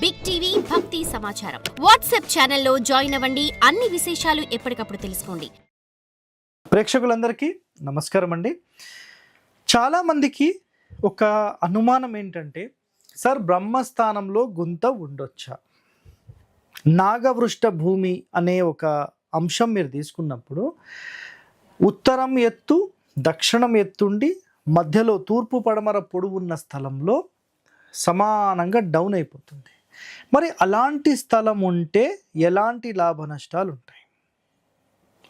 Big TV భక్తి సమాచారం WhatsApp ఛానల్లో జాయిన్ అవ్వండి. అన్ని విశేషాలు ఎప్పటికప్పుడు తెలుసుకోండి. ప్రేక్షకులందరికీ నమస్కారం అండి. చాలామందికి ఒక అనుమానం ఏంటంటే, సార్ బ్రహ్మస్థానంలో గుంత ఉండొచ్చా? నాగవృష్ట భూమి అనే ఒక అంశం మీరు తీసుకున్నప్పుడు ఉత్తరం ఎత్తు దక్షిణం ఎత్తుండి మధ్యలో తూర్పు పడమర పొడవున్న స్థలంలో సమానంగా డౌన్ అయిపోతుంది. మరి అలాంటి స్థలం ఉంటే ఎలాంటి లాభ నష్టాలు ఉంటాయి?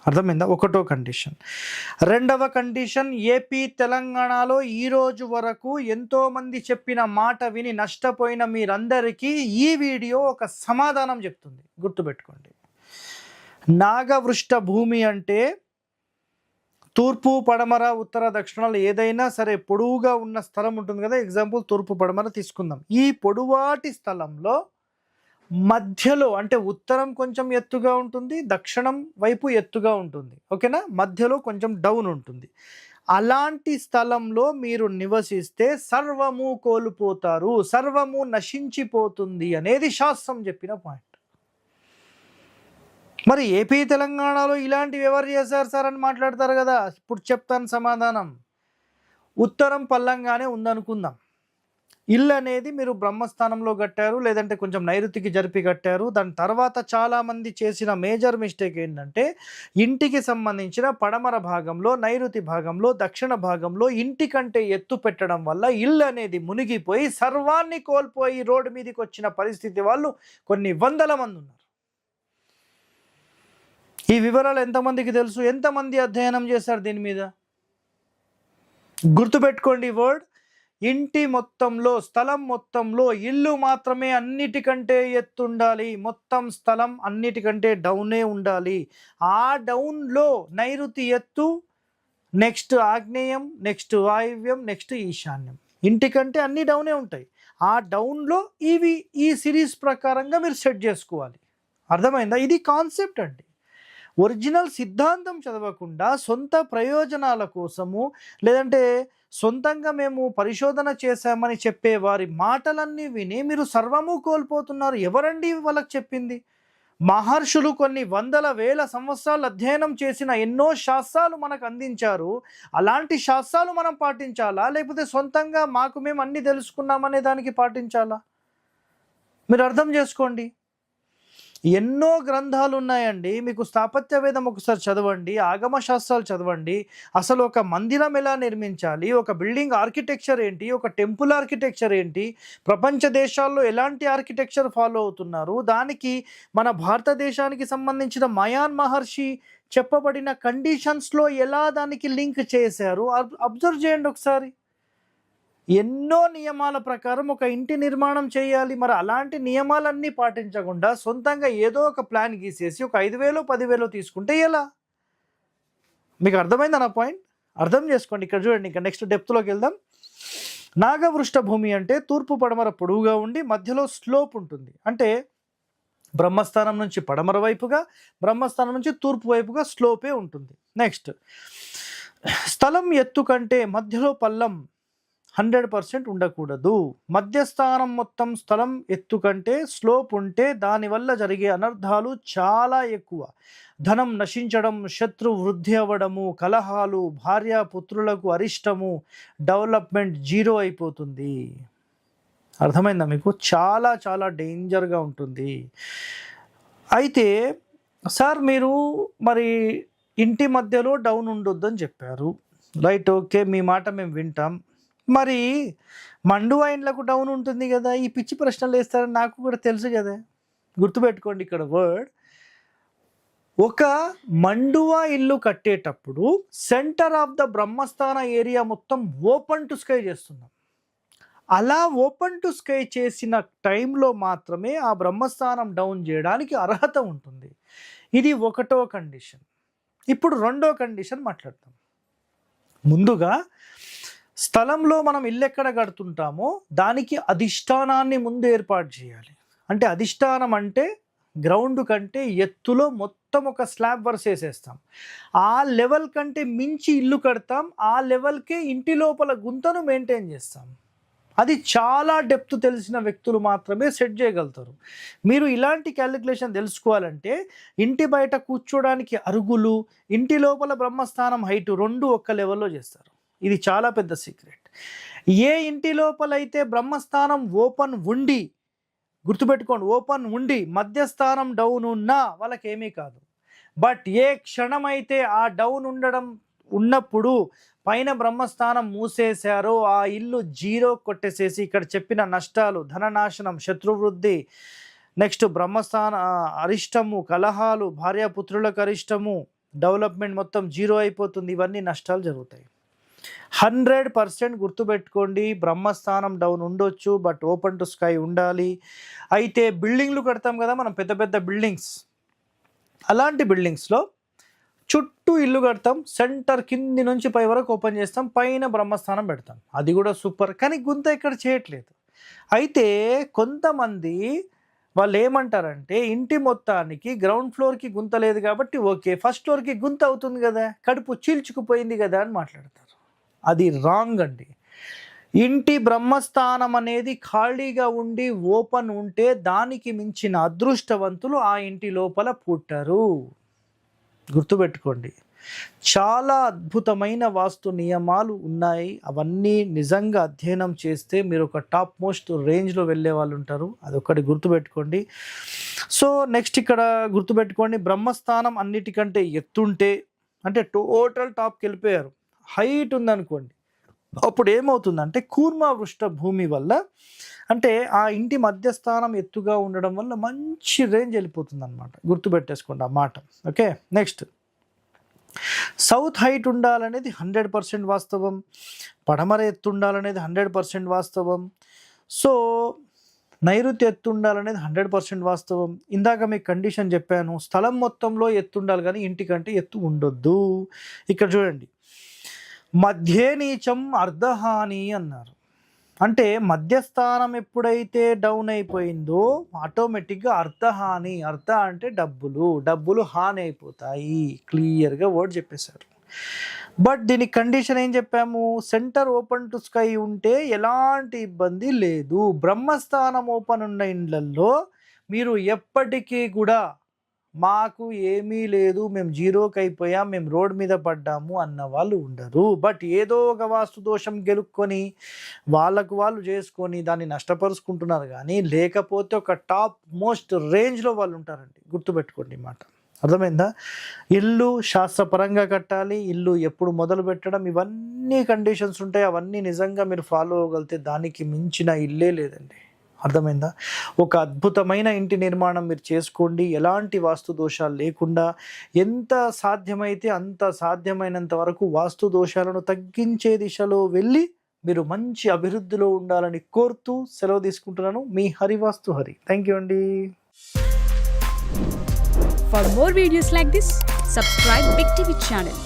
అర్థమైందా? ఒకటో కండిషన్. రెండవ కండిషన్, ఏపీ తెలంగాణలో ఈరోజు వరకు ఎంతోమంది చెప్పిన మాట విని నష్టపోయిన మీరందరికీ ఈ వీడియో ఒక సమాధానం చెప్తుంది. గుర్తుపెట్టుకోండి. నాగవృష్ట భూమి అంటే తూర్పు పడమర ఉత్తర దక్షిణాలు ఏదైనా సరే పొడవుగా ఉన్న స్థలం ఉంటుంది కదా. ఎగ్జాంపుల్ తూర్పు పడమర తీసుకుందాం. ఈ పొడవాటి స్థలంలో మధ్యలో అంటే ఉత్తరం కొంచెం ఎత్తుగా ఉంటుంది, దక్షిణం వైపు ఎత్తుగా ఉంటుంది, ఓకేనా? మధ్యలో కొంచెం డౌన్ ఉంటుంది. అలాంటి స్థలంలో మీరు నివసిస్తే సర్వము కోల్పోతారు, సర్వము నశించిపోతుంది అనేది శాస్త్రం చెప్పిన పాయింట్. మరి ఏపీ తెలంగాణలో ఇలాంటివి ఎవరు చేశారు సార్ అని మాట్లాడతారు కదా. ఇప్పుడు చెప్తాను సమాధానం. ఉత్తరం పల్లంగానే ఉందనుకుందాం. ఇల్లు అనేది మీరు బ్రహ్మస్థానంలో కట్టారు, లేదంటే కొంచెం నైరుతికి జరిపి కట్టారు. దాని తర్వాత చాలామంది చేసిన మేజర్ మిస్టేక్ ఏంటంటే, ఇంటికి సంబంధించిన పడమర భాగంలో, నైరుతి భాగంలో, దక్షిణ భాగంలో ఇంటి కంటే ఎత్తు పెట్టడం వల్ల ఇల్లు అనేది మునిగిపోయి సర్వాన్ని కోల్పోయి రోడ్డు మీదకి వచ్చిన పరిస్థితి వాళ్ళు కొన్ని వందల మంది ఉన్నారు. ఈ వివరాలు ఎంతమందికి తెలుసు? ఎంతమంది అధ్యయనం చేశారు దీని మీద? గుర్తుపెట్టుకోండి వర్డ్. ఇంటి మొత్తంలో, స్థలం మొత్తంలో ఇల్లు మాత్రమే అన్నిటికంటే ఎత్తుండాలి. మొత్తం స్థలం అన్నిటికంటే డౌనే ఉండాలి. ఆ డౌన్లో నైరుతి ఎత్తు, నెక్స్ట్ ఆగ్నేయం, నెక్స్ట్ వాయువ్యం, నెక్స్ట్ ఈశాన్యం. ఇంటికంటే అన్ని డౌనే ఉంటాయి. ఆ డౌన్లో ఈ సిరీస్ ప్రకారంగా మీరు సెట్ చేసుకోవాలి. అర్థమైందా? ఇది కాన్సెప్ట్ అండి. ఒరిజినల్ సిద్ధాంతం చదవకుండా సొంత ప్రయోజనాల కోసము, లేదంటే సొంతంగా మేము పరిశోధన చేశామని చెప్పే వారి మాటలన్నీ విని మీరు సర్వము కోల్పోతున్నారు. ఎవరండి వాళ్ళకి చెప్పింది? మహర్షులు కొన్ని వందల వేల సంవత్సరాలు అధ్యయనం చేసిన ఎన్నో శాస్త్రాలు మనకు అందించారు. అలాంటి శాస్త్రాలు మనం పాటించాలా, లేకపోతే సొంతంగా మాకు మేము అన్నీ తెలుసుకున్నామనే దానికి పాటించాలా? మీరు అర్థం చేసుకోండి. ఎన్నో గ్రంథాలు ఉన్నాయండి. మీకు స్థాపత్య వేదం ఒకసారి చదవండి, ఆగమ శాస్త్రాలు చదవండి. అసలు ఒక మందిరం ఎలా నిర్మించాలి, ఒక బిల్డింగ్ ఆర్కిటెక్చర్ ఏంటి, ఒక టెంపుల్ ఆర్కిటెక్చర్ ఏంటి, ప్రపంచ దేశాల్లో ఎలాంటి ఆర్కిటెక్చర్ ఫాలో అవుతున్నారు, దానికి మన భారతదేశానికి సంబంధించిన మయాన్ మహర్షి చెప్పబడిన కండిషన్స్లో ఎలా దానికి లింక్ చేశారు అబ్జర్వ్ చేయండి ఒకసారి. ఎన్నో నియమాల ప్రకారం ఒక ఇంటి నిర్మాణం చేయాలి. మరి అలాంటి నియమాలన్నీ పాటించకుండా సొంతంగా ఏదో ఒక ప్లాన్ గీసేసి ఒక 5,000 10,000 తీసుకుంటే ఎలా? మీకు అర్థమైందా నా పాయింట్? అర్థం చేసుకోండి. ఇక్కడ చూడండి, ఇంకా నెక్స్ట్ డెప్త్లోకి వెళ్దాం. నాగవృష్ట భూమి అంటే తూర్పు పడమర పొడవుగా ఉండి మధ్యలో స్లోప్ ఉంటుంది. అంటే బ్రహ్మస్థానం నుంచి పడమర వైపుగా, బ్రహ్మస్థానం నుంచి తూర్పు వైపుగా స్లోపే ఉంటుంది. నెక్స్ట్, స్థలం ఎత్తు కంటే మధ్యలో పల్లం 100% ఉండకూడదు. మధ్యస్థానం మొత్తం స్థలం ఎత్తు కంటే స్లోప్ ఉంటే దానివల్ల జరిగే అనర్థాలు చాలా ఎక్కువ. ధనం నశించడం, శత్రు వృద్ధి అవ్వడము, కలహాలు, భార్యాపుత్రులకు అరిష్టము, డెవలప్మెంట్ జీరో అయిపోతుంది. అర్థమైందా మీకు? చాలా చాలా డేంజర్గా ఉంటుంది. అయితే సార్ మీరు మరి ఇంటి మధ్యలో డౌన్ ఉండొద్దు అని చెప్పారు. రైట్, ఓకే, మీ మాట మేము వింటాం. మరి మండువా ఇండ్లకు డౌన్ ఉంటుంది కదా. ఈ పిచ్చి ప్రశ్నలు వేస్తారని నాకు కూడా తెలుసు కదా. గుర్తుపెట్టుకోండి ఇక్కడ వర్డ్. ఒక మండువా ఇల్లు కట్టేటప్పుడు సెంటర్ ఆఫ్ ద బ్రహ్మస్థాన ఏరియా మొత్తం ఓపెన్ టు స్కై చేస్తున్నాం. అలా ఓపెన్ టు స్కై చేసిన టైంలో మాత్రమే ఆ బ్రహ్మస్థానం డౌన్ చేయడానికి అర్హత ఉంటుంది. ఇది ఒకటో కండిషన్. ఇప్పుడు రెండో కండిషన్ మాట్లాడతాం. ముందుగా స్థలంలో మనం ఇల్లు ఎక్కడ కడుతుంటామో దానికి అధిష్టానాన్ని ముందు ఏర్పాటు చేయాలి. అంటే అధిష్టానం అంటే గ్రౌండ్ కంటే ఎత్తులో మొత్తం ఒక స్లాబ్ వర్స్ వేసేస్తాం. ఆ లెవెల్ కంటే మించి ఇల్లు కడతాం. ఆ లెవెల్కే ఇంటి లోపల గుంతను మెయింటైన్ చేస్తాం. అది చాలా డెప్త్ తెలిసిన వ్యక్తులు మాత్రమే సెట్ చేయగలుగుతారు. మీరు ఇలాంటి క్యాలిక్యులేషన్ తెలుసుకోవాలంటే ఇంటి బయట కూర్చోడానికి అరుగులు, ఇంటి లోపల బ్రహ్మస్థానం హైటు 2 ఒక్క లెవెల్లో చేస్తారు. ఇది చాలా పెద్ద సీక్రెట్. ఏ ఇంటి లోపలైతే బ్రహ్మస్థానం ఓపెన్ ఉండి, గుర్తుపెట్టుకోండి, ఓపెన్ ఉండి మధ్యస్థానం డౌన్ ఉన్నా వాళ్ళకేమీ కాదు. బట్ ఏ క్షణమైతే ఆ డౌన్ ఉన్నప్పుడు పైన బ్రహ్మస్థానం మూసేశారో ఆ ఇల్లు జీరో కొట్టేసేసి ఇక్కడ చెప్పిన నష్టాలు, ధననాశనం, శత్రువృద్ధి, నెక్స్ట్ బ్రహ్మస్థాన అరిష్టము, కలహాలు, భార్యాపుత్రులకు అరిష్టము, డెవలప్మెంట్ మొత్తం జీరో అయిపోతుంది. ఇవన్నీ నష్టాలు జరుగుతాయి. 100% గుర్తుపెట్టుకోండి, బ్రహ్మస్థానం డౌన్ ఉండొచ్చు, బట్ ఓపెన్ టు స్కై ఉండాలి. అయితే బిల్డింగ్లు కడతాం కదా మనం, పెద్ద పెద్ద బిల్డింగ్స్, అలాంటి బిల్డింగ్స్లో చుట్టూ ఇల్లు కడతాం, సెంటర్ కింది నుంచి పై వరకు ఓపెన్ చేస్తాం, పైన బ్రహ్మస్థానం పెడతాం, అది కూడా సూపర్. కానీ గుంత ఇక్కడ చేయట్లేదు. అయితే కొంతమంది వాళ్ళు ఏమంటారంటే ఇంటి మొత్తానికి గ్రౌండ్ ఫ్లోర్కి గుంత లేదు కాబట్టి ఓకే, ఫస్ట్ ఫ్లోర్కి గుంత అవుతుంది కదా, కడుపు చీల్చుకుపోయింది కదా అని మాట్లాడతారు. అది రాంగ్ అండి. ఇంటి బ్రహ్మస్థానం అనేది ఖాళీగా ఉండి ఓపెన్ ఉంటే దానికి మించిన అదృష్టవంతులు ఆ ఇంటి లోపల పుట్టరు. గుర్తుపెట్టుకోండి, చాలా అద్భుతమైన వాస్తు నియమాలు ఉన్నాయి. అవన్నీ నిజంగా అధ్యయనం చేస్తే మీరు ఒక టాప్ మోస్ట్ రేంజ్లో వెళ్ళే వాళ్ళు ఉంటారు. అదొకటి గుర్తుపెట్టుకోండి. సో నెక్స్ట్ ఇక్కడ గుర్తుపెట్టుకోండి, బ్రహ్మస్థానం అన్నిటికంటే ఎత్తుంటే, అంటే టోటల్ టాప్కి వెళ్ళిపోయారు, హైట్ ఉందనుకోండి, అప్పుడు ఏమవుతుందంటే కూర్మ వృష్ట భూమి వల్ల, అంటే ఆ ఇంటి మధ్యస్థానం ఎత్తుగా ఉండడం వల్ల మంచి రేంజ్ వెళ్ళిపోతుంది అనమాట. గుర్తుపెట్టేసుకోండి ఆ మాట. ఓకే, నెక్స్ట్ సౌత్ హైట్ ఉండాలనేది 100% వాస్తవం, పడమర ఎత్తు ఉండాలనేది 100% వాస్తవం, సో నైరుతి ఎత్తు ఉండాలనేది 100% వాస్తవం. ఇందాక మీకు కండిషన్ చెప్పాను, స్థలం మొత్తంలో ఎత్తు ఉండాలి కానీ ఇంటికంటే ఎత్తు ఉండొద్దు. ఇక్కడ చూడండి, మధ్యే నీచం అర్ధహాని అన్నారు. అంటే మధ్యస్థానం ఎప్పుడైతే డౌన్ అయిపోయిందో ఆటోమేటిక్గా అర్ధహాని, అర్ధ అంటే డబ్బులు హాని అయిపోతాయి. క్లియర్గా వర్డ్ చెప్పేశారు. బట్ దీనికి కండిషన్ ఏం చెప్పాము, సెంటర్ ఓపెన్ టు స్కై ఉంటే ఎలాంటి ఇబ్బంది లేదు. బ్రహ్మస్థానం ఓపెన్ ఉన్న ఇండ్లల్లో మీరు ఎప్పటికీ కూడా మాకు ఏమీ లేదు, మేము జీరోకి అయిపోయాం, మేము రోడ్ మీద పడ్డాము అన్న వాళ్ళు ఉండరు. బట్ ఏదో ఒక వాస్తు దోషం గెలుక్కొని వాళ్ళకు వాళ్ళు చేసుకొని దాన్ని నష్టపరుచుకుంటున్నారు, కానీ లేకపోతే ఒక టాప్ మోస్ట్ రేంజ్లో వాళ్ళు ఉంటారండి. గుర్తుపెట్టుకోండి మాట, అర్థమైందా? ఇల్లు శాస్త్రపరంగా కట్టాలి, ఇల్లు ఎప్పుడు మొదలు పెట్టడం, ఇవన్నీ కండిషన్స్ ఉంటాయి. అవన్నీ నిజంగా మీరు ఫాలో అవ్వగలిగితే దానికి మించిన ఇల్లే లేదండి. అర్థమైందా? ఒక అద్భుతమైన ఇంటి నిర్మాణం మీరు చేసుకోండి, ఎలాంటి వాస్తు దోషాలు లేకుండా. ఎంత సాధ్యమైతే అంత సాధ్యమైనంత వరకు వాస్తు దోషాలను తగ్గించే దిశలో వెళ్ళి మీరు మంచి అభివృద్ధిలో ఉండాలని కోరుతూ సెలవు తీసుకుంటున్నాను. మీ హరివాస్తు హరి. థ్యాంక్ యూ అండి. For more videos like this, subscribe Big TV channel.